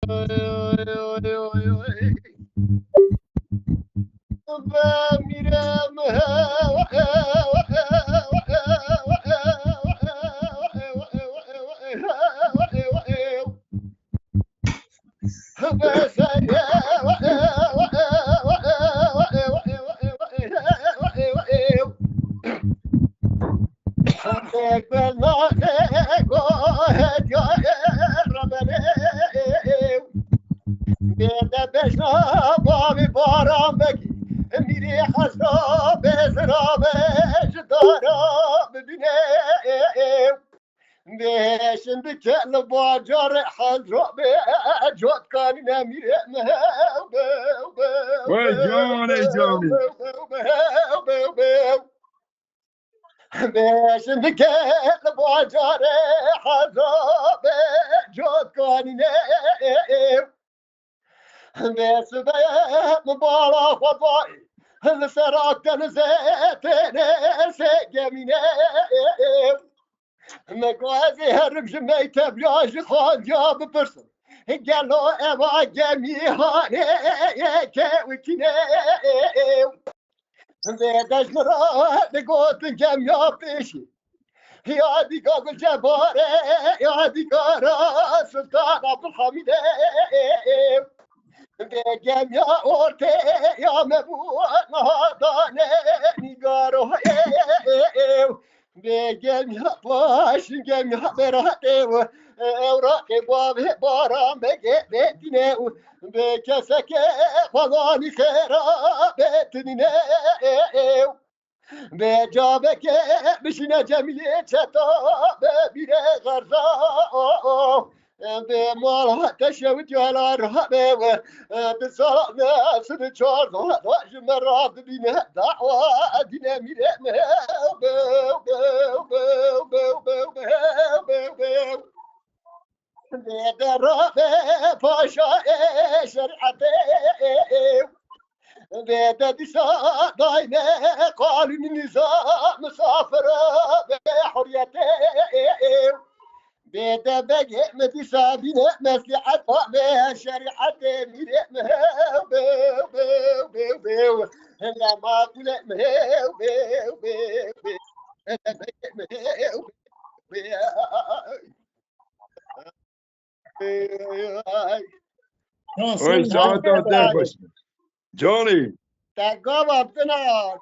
بمیرم بیده بشنا بابی باران بگی میری حسرا بزرامش دارا ببینه بهشن بکل باجار حل را به جد کانی نمیره وای جان جانی بهشن بکل باجار حل را به جد کانی نمیره بسبب بالا خطایی لسراكتن زيتين سجمينه مقازي هرق جميت بلاش خان جاب برسل قالوا اما جمي هاني كوكينه بيدش مراد قوت جميع بيشي يا دي قاقل جباري يا دي قارا سلطان عبد الحميد بگم یا ارته یا مبود نهادانه نگارو بگم یا باش بگم یا براته و اوراق باب باران بگه بتینه و به کسه که خدانی خیرا بتینه به جابه که بشینه جمیله چطا ببیره غرزا به مال تشوت جلال رهبه و به سلام سر چهار داشت مرا ببینه دعوا دینه میره به درابه پاشا شریعته به دیسا داینه قانون نظام مسافر به حریته بيدا بقى مدي سابينه مسلحة به شريعة ميرة مهو بيو بيو بيو بيو هلا ما تقول مهو بيو بيو بيو هلا بقى مهو بيو وای ساعت در باشه جانی تقابل بنا